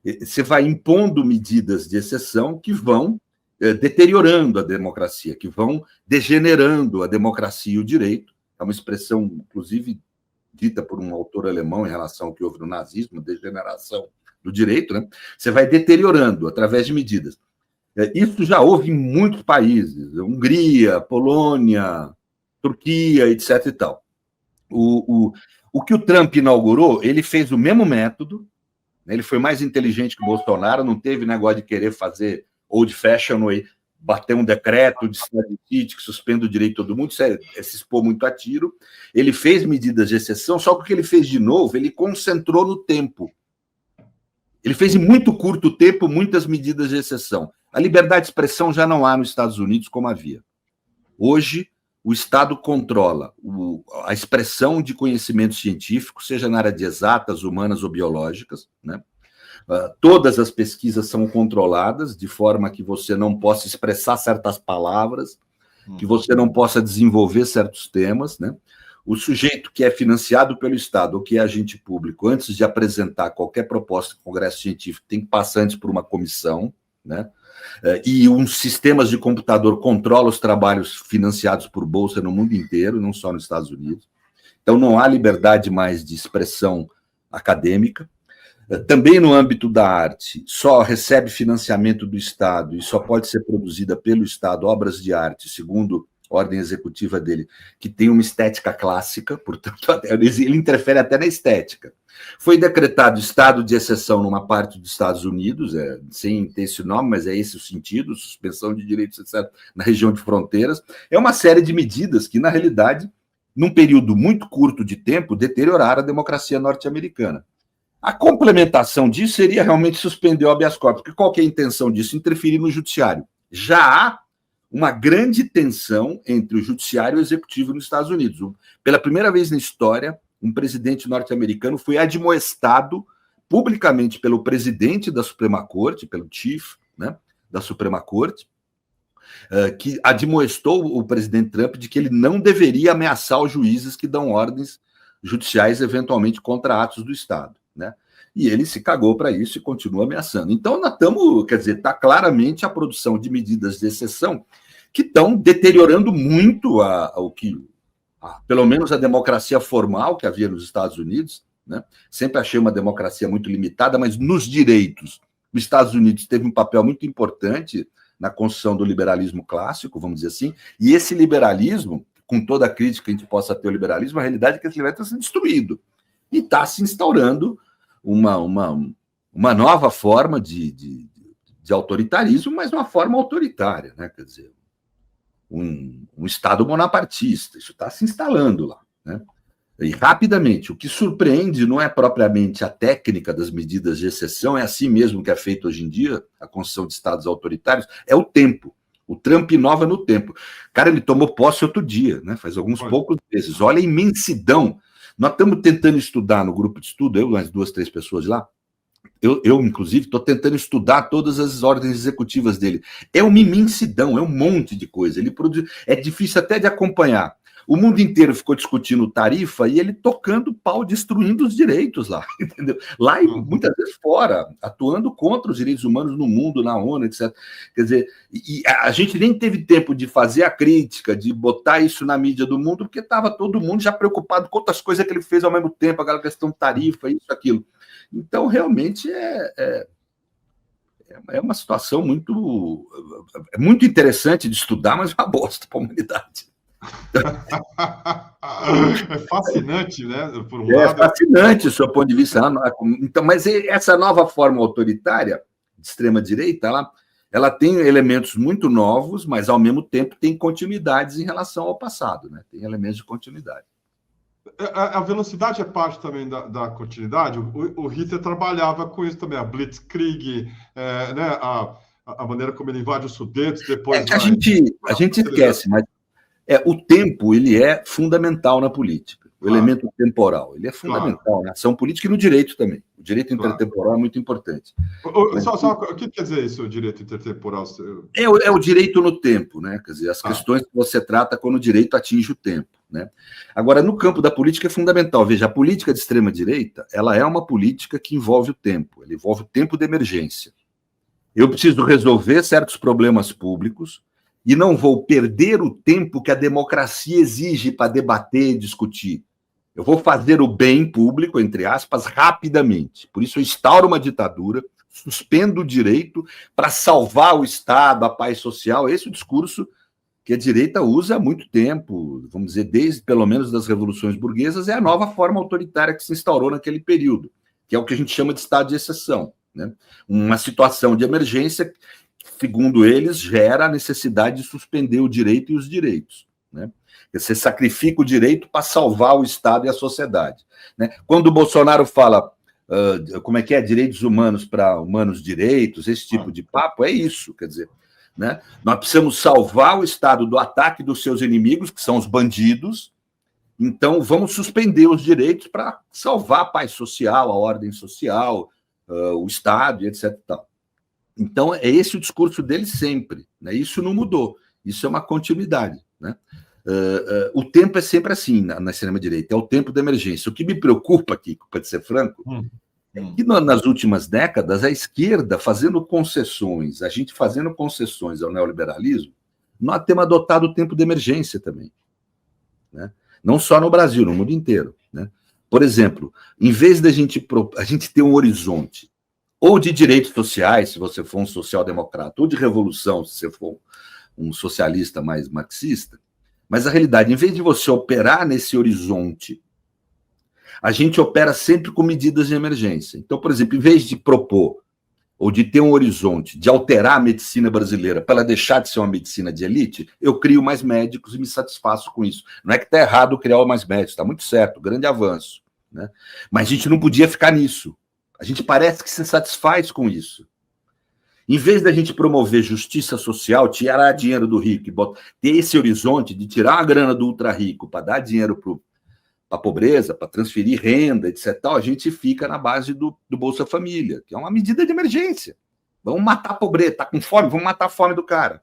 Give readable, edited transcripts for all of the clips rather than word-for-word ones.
você vai impondo medidas de exceção que vão deteriorando a democracia, que vão degenerando a democracia e o direito. É uma expressão, inclusive, dita por um autor alemão em relação ao que houve no nazismo, degeneração do direito, né? Você vai deteriorando através de medidas. Isso já houve em muitos países, Hungria, Polônia, Turquia, etc. e tal. O que o Trump inaugurou, ele fez o mesmo método, né? Ele foi mais inteligente que o Bolsonaro, não teve negócio de querer fazer old fashion, bater um decreto de cidade que suspende o direito de todo mundo, isso é se expor muito a tiro. Ele fez medidas de exceção, só que o que ele fez de novo, ele concentrou no tempo. Ele fez em muito curto tempo muitas medidas de exceção. A liberdade de expressão já não há nos Estados Unidos como havia. Hoje, o Estado controla a expressão de conhecimento científico, seja na área de exatas, humanas ou biológicas, né? Todas as pesquisas são controladas, de forma que você não possa expressar certas palavras, que você não possa desenvolver certos temas, né? O sujeito que é financiado pelo Estado ou que é agente público, antes de apresentar qualquer proposta no Congresso Científico, tem que passar antes por uma comissão, né? E uns sistemas de computador controlam os trabalhos financiados por bolsa no mundo inteiro, não só nos Estados Unidos. Então, não há liberdade mais de expressão acadêmica. Também no âmbito da arte, só recebe financiamento do Estado e só pode ser produzida pelo Estado obras de arte, segundo a ordem executiva dele, que tem uma estética clássica, portanto, ele interfere até na estética. Foi decretado estado de exceção numa parte dos Estados Unidos, sem ter esse nome, mas é esse o sentido, suspensão de direitos, etc., na região de fronteiras. É uma série de medidas que, na realidade, num período muito curto de tempo, deterioraram a democracia norte-americana. A complementação disso seria realmente suspender o habeas corpus, porque qual que é a intenção disso? Interferir no judiciário. Já há uma grande tensão entre o judiciário e o executivo nos Estados Unidos. Pela primeira vez na história, um presidente norte-americano foi admoestado publicamente pelo presidente da Suprema Corte, pelo chief, né, da Suprema Corte, que admoestou o presidente Trump de que ele não deveria ameaçar os juízes que dão ordens judiciais, eventualmente, contra atos do Estado, né? E ele se cagou para isso e continua ameaçando. Então, nós estamos, quer dizer, está claramente a produção de medidas de exceção que estão deteriorando muito pelo menos a democracia formal que havia nos Estados Unidos, né? Sempre achei uma democracia muito limitada, mas nos direitos, os Estados Unidos teve um papel muito importante na construção do liberalismo clássico, vamos dizer assim, e esse liberalismo, com toda a crítica que a gente possa ter ao liberalismo, a realidade é que esse liberalismo está sendo destruído e está se instaurando uma nova forma de autoritarismo, mas uma forma autoritária, né? Quer dizer, um Estado bonapartista, isso está se instalando lá, né? E rapidamente, o que surpreende não é propriamente a técnica das medidas de exceção, é assim mesmo que é feito hoje em dia, a construção de Estados autoritários, é o tempo. O Trump inova no tempo. Cara, ele tomou posse outro dia, né? Faz alguns poucos meses. Olha a imensidão. Nós estamos tentando estudar no grupo de estudo, eu, mais 2, 3 pessoas de lá, eu inclusive, estou tentando estudar todas as ordens executivas dele. É uma imensidão, é um monte de coisa. Ele produz, é difícil até de acompanhar. O mundo inteiro ficou discutindo tarifa e ele tocando pau, destruindo os direitos lá, entendeu? Lá e muitas vezes fora, atuando contra os direitos humanos no mundo, na ONU, etc. Quer dizer, e a gente nem teve tempo de fazer a crítica, de botar isso na mídia do mundo, porque estava todo mundo já preocupado com outras coisas que ele fez ao mesmo tempo, aquela questão de tarifa, isso, aquilo. Então, realmente, é uma situação muito interessante de estudar, mas uma bosta para a humanidade. É fascinante, né? Por um lado, fascinante do seu ponto de vista. Então, mas essa nova forma autoritária de extrema-direita, ela tem elementos muito novos, mas, ao mesmo tempo, tem continuidades em relação ao passado, né? Tem elementos de continuidade. A velocidade é parte também da continuidade. O Hitler trabalhava com isso também, a Blitzkrieg, né? A maneira como ele invade os Sudetos, depois... A gente esquece, mas o tempo ele é fundamental na política. O elemento temporal ele é fundamental na ação política e no direito também. O direito intertemporal é muito importante. O que quer dizer isso, o direito intertemporal? É o direito no tempo, né? Quer dizer, as questões que você trata quando o direito atinge o tempo. né? Agora, no campo da política é fundamental. Veja, a política de extrema-direita, ela é uma política que envolve o tempo, ela envolve o tempo de emergência. Eu preciso resolver certos problemas públicos e não vou perder o tempo que a democracia exige para debater e discutir. Eu vou fazer o bem público, entre aspas, rapidamente. Por isso eu instauro uma ditadura, suspendo o direito para salvar o Estado, a paz social. Esse é o discurso que a direita usa há muito tempo, vamos dizer, desde pelo menos das revoluções burguesas, é a nova forma autoritária que se instaurou naquele período, que é o que a gente chama de estado de exceção, né? Uma situação de emergência, segundo eles, gera a necessidade de suspender o direito e os direitos, né? Você sacrifica o direito para salvar o Estado e a sociedade, né? Quando o Bolsonaro fala, como é que é, direitos humanos para humanos direitos, esse tipo de papo, é isso, quer dizer, né? Nós precisamos salvar o Estado do ataque dos seus inimigos, que são os bandidos, então vamos suspender os direitos para salvar a paz social, a ordem social, o Estado, e etc. Então, é esse o discurso dele sempre, né? Isso não mudou, isso é uma continuidade, né? O tempo é sempre assim na extrema-direita, é o tempo da emergência. O que me preocupa aqui, para ser franco, é que nas últimas décadas a esquerda fazendo concessões, a gente fazendo concessões ao neoliberalismo, nós temos adotado o tempo de emergência também, né? Não só no Brasil, no mundo inteiro, né? Por exemplo, em vez da gente ter um horizonte ou de direitos sociais, se você for um social-democrata, ou de revolução, se você for um socialista mais marxista, mas a realidade, em vez de você operar nesse horizonte, a gente opera sempre com medidas de emergência. Então, por exemplo, em vez de propor ou de ter um horizonte de alterar a medicina brasileira para ela deixar de ser uma medicina de elite, eu crio mais médicos e me satisfaço com isso. Não é que está errado criar mais médicos, está muito certo, grande avanço, né? Mas a gente não podia ficar nisso. A gente parece que se satisfaz com isso. Em vez da gente promover justiça social, tirar dinheiro do rico, ter esse horizonte de tirar a grana do ultra-rico para dar dinheiro para a pobreza, para transferir renda, etc., a gente fica na base do Bolsa Família, que é uma medida de emergência. Vamos matar a pobreza, está com fome, vamos matar a fome do cara.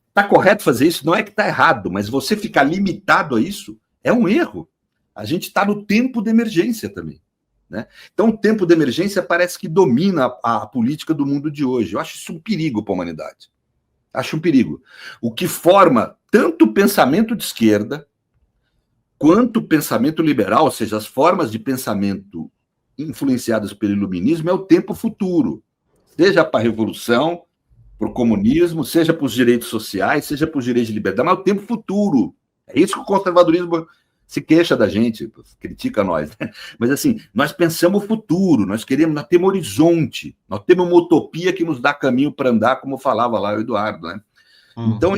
Está correto fazer isso? Não é que está errado, mas você ficar limitado a isso é um erro. A gente está no tempo de emergência também, né? Então, o tempo de emergência parece que domina a política do mundo de hoje. Eu acho isso um perigo para a humanidade. Acho um perigo. O que forma tanto o pensamento de esquerda quanto o pensamento liberal, ou seja, as formas de pensamento influenciadas pelo iluminismo, é o tempo futuro. Seja para a revolução, para o comunismo, seja para os direitos sociais, seja para os direitos de liberdade, mas é o tempo futuro. É isso que o conservadorismo se queixa da gente, critica nós, né? Mas assim, nós pensamos o futuro, nós temos horizonte, nós temos uma utopia que nos dá caminho para andar, como falava lá o Eduardo, né? Então,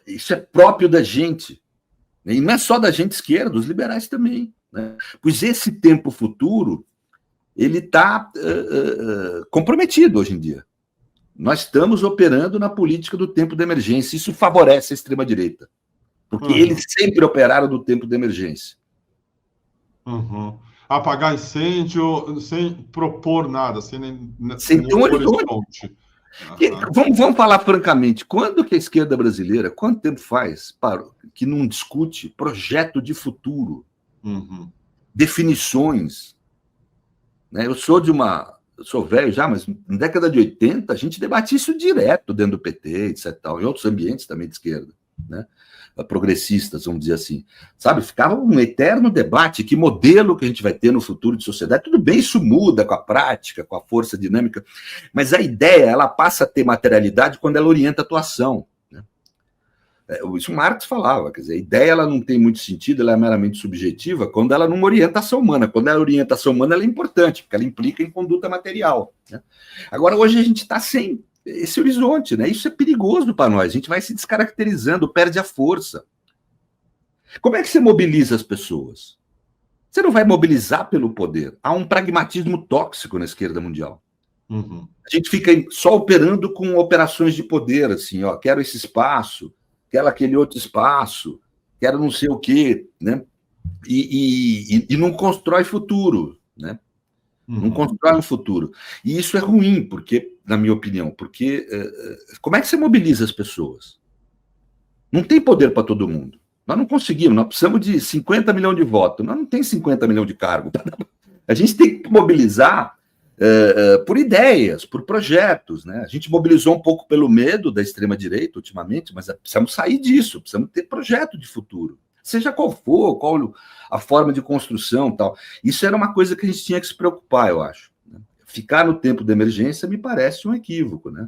isso é próprio da gente, né? E não é só da gente esquerda, dos liberais também, né? Pois esse tempo futuro, ele está comprometido hoje em dia. Nós estamos operando na política do tempo de emergência, isso favorece a extrema-direita. Porque eles sempre operaram no tempo de emergência. Apagar incêndio sem propor nada, sem ter um horizonte. Vamos falar francamente, quando que a esquerda brasileira, quanto tempo faz que não discute projeto de futuro, definições, né? Eu sou velho já, mas na década de 80 a gente debatia isso direto dentro do PT, etc., em outros ambientes também de esquerda, né? Progressistas, vamos dizer assim, sabe? Ficava um eterno debate, que modelo que a gente vai ter no futuro de sociedade. Tudo bem, isso muda com a prática, com a força dinâmica, mas a ideia, ela passa a ter materialidade quando ela orienta a atuação, né? Isso Marx falava, quer dizer, a ideia ela não tem muito sentido, ela é meramente subjetiva quando ela não orienta a ação humana. Quando ela orienta a ação humana, ela é importante, porque ela implica em conduta material, né? Agora, hoje a gente está sem esse horizonte, né? Isso é perigoso para nós, a gente vai se descaracterizando, perde a força. Como é que você mobiliza as pessoas? Você não vai mobilizar pelo poder. Há um pragmatismo tóxico na esquerda mundial. A gente fica só operando com operações de poder, assim, ó, quero esse espaço, quero aquele outro espaço, quero não sei o quê, né? E não constrói futuro, né? Não constrói um futuro. E isso é ruim, porque, na minha opinião, porque como é que você mobiliza as pessoas? Não tem poder para todo mundo. Nós não conseguimos, nós precisamos de 50 milhões de votos. Nós não tem 50 milhões de cargos. A gente tem que mobilizar por ideias, por projetos, né? A gente mobilizou um pouco pelo medo da extrema-direita ultimamente, mas precisamos sair disso, precisamos ter projeto de futuro. Seja qual for, qual a forma de construção, tal. Isso era uma coisa que a gente tinha que se preocupar, eu acho. Ficar no tempo da emergência me parece um equívoco, né?